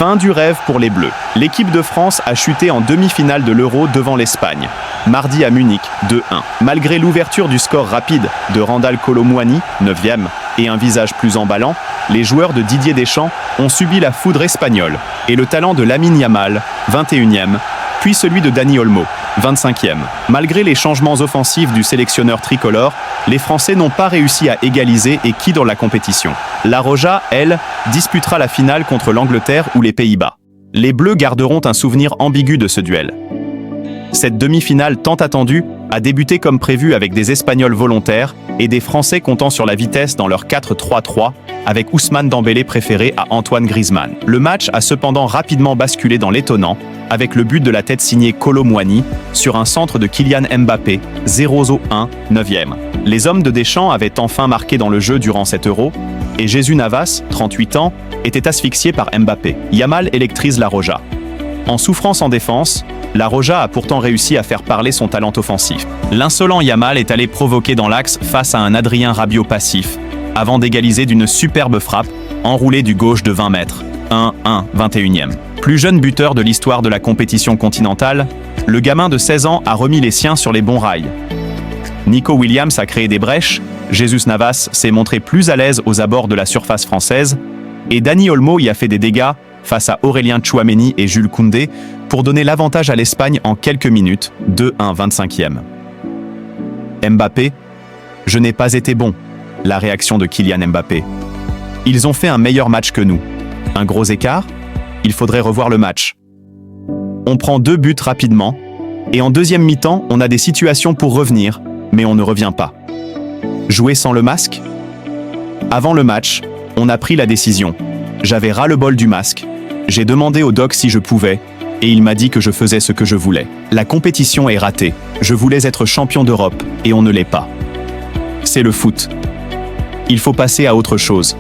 Fin du rêve pour les Bleus. L'équipe de France a chuté en demi-finale de l'Euro devant l'Espagne. Mardi à Munich, 2-1. Malgré l'ouverture du score rapide de Randal Kolo Muani, 9e, et un visage plus emballant, les joueurs de Didier Deschamps ont subi la foudre espagnole et le talent de Lamine Yamal, 21e, puis celui de Dani Olmo, 25e. Malgré les changements offensifs du sélectionneur tricolore, les Français n'ont pas réussi à égaliser et quittent la compétition. La Roja, elle, disputera la finale contre l'Angleterre ou les Pays-Bas. Les Bleus garderont un souvenir ambigu de ce duel. Cette demi-finale tant attendue a débuté comme prévu avec des Espagnols volontaires et des Français comptant sur la vitesse dans leur 4-3-3, avec Ousmane Dembélé préféré à Antoine Griezmann. Le match a cependant rapidement basculé dans l'étonnant, avec le but de la tête signé Kolo Muani sur un centre de Kylian Mbappé, 0-1, 9e. Les hommes de Deschamps avaient enfin marqué dans le jeu durant cet Euro, et Jesus Navas, 38 ans, était asphyxié par Mbappé. Yamal électrise la Roja. En souffrance en défense, la Roja a pourtant réussi à faire parler son talent offensif. L'insolent Yamal est allé provoquer dans l'axe face à un Adrien Rabiot passif, avant d'égaliser d'une superbe frappe, enroulée du gauche de 20 mètres. 1-1, 21e. Plus jeune buteur de l'histoire de la compétition continentale, le gamin de 16 ans a remis les siens sur les bons rails. Nico Williams a créé des brèches, Jesus Navas s'est montré plus à l'aise aux abords de la surface française, et Dani Olmo y a fait des dégâts face à Aurélien Tchouaméni et Jules Koundé pour donner l'avantage à l'Espagne en quelques minutes, 2-1, 25e. Mbappé, je n'ai pas été bon. La réaction de Kylian Mbappé. Ils ont fait un meilleur match que nous. Un gros écart? Il faudrait revoir le match. On prend 2 buts rapidement, et en deuxième mi-temps, on a des situations pour revenir, mais on ne revient pas. Jouer sans le masque? Avant le match, on a pris la décision. J'avais ras-le-bol du masque. J'ai demandé au doc si je pouvais, et il m'a dit que je faisais ce que je voulais. La compétition est ratée. Je voulais être champion d'Europe, et on ne l'est pas. C'est le foot. Il faut passer à autre chose.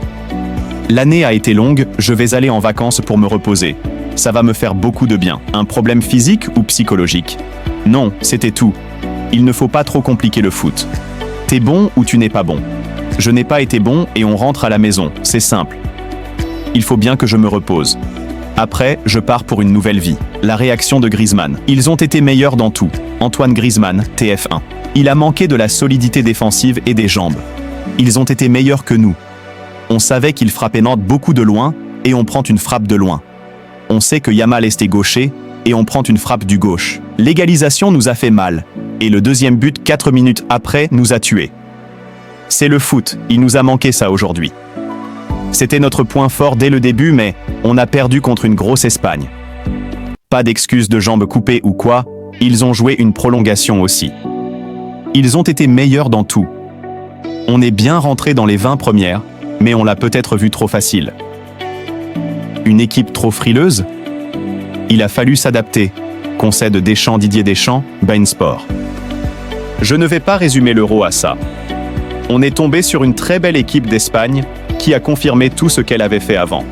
L'année a été longue, je vais aller en vacances pour me reposer. Ça va me faire beaucoup de bien. Un problème physique ou psychologique? Non, c'était tout. Il ne faut pas trop compliquer le foot. T'es bon ou tu n'es pas bon? Je n'ai pas été bon et on rentre à la maison, c'est simple. Il faut bien que je me repose. Après, je pars pour une nouvelle vie. La réaction de Griezmann. Ils ont été meilleurs dans tout. Antoine Griezmann, TF1. Il a manqué de la solidité défensive et des jambes. Ils ont été meilleurs que nous. On savait qu'il frappait Nantes beaucoup de loin, et on prend une frappe de loin. On sait que Yamal est gaucher, et on prend une frappe du gauche. L'égalisation nous a fait mal, et le deuxième but 4 minutes après nous a tués. C'est le foot, il nous a manqué ça aujourd'hui. C'était notre point fort dès le début, mais on a perdu contre une grosse Espagne. Pas d'excuses de jambes coupées ou quoi, ils ont joué une prolongation aussi. Ils ont été meilleurs dans tout. On est bien rentré dans les 20 premières, mais on l'a peut-être vu trop facile. Une équipe trop frileuse? Il a fallu s'adapter, concède Didier Deschamps, beIN Sport. Je ne vais pas résumer l'Euro à ça. On est tombé sur une très belle équipe d'Espagne qui a confirmé tout ce qu'elle avait fait avant.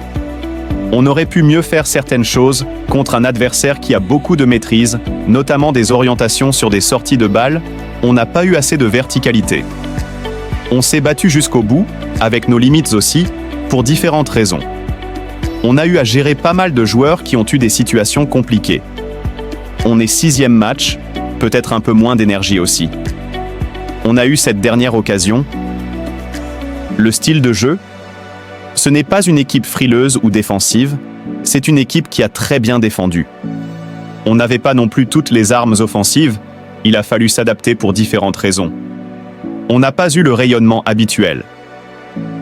On aurait pu mieux faire certaines choses contre un adversaire qui a beaucoup de maîtrise, notamment des orientations sur des sorties de balles. On n'a pas eu assez de verticalité. On s'est battu jusqu'au bout, avec nos limites aussi, pour différentes raisons. On a eu à gérer pas mal de joueurs qui ont eu des situations compliquées. On est 6e match, peut-être un peu moins d'énergie aussi. On a eu cette dernière occasion. Le style de jeu? Ce n'est pas une équipe frileuse ou défensive, c'est une équipe qui a très bien défendu. On n'avait pas non plus toutes les armes offensives, il a fallu s'adapter pour différentes raisons. On n'a pas eu le rayonnement habituel.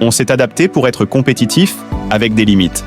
On s'est adapté pour être compétitif avec des limites.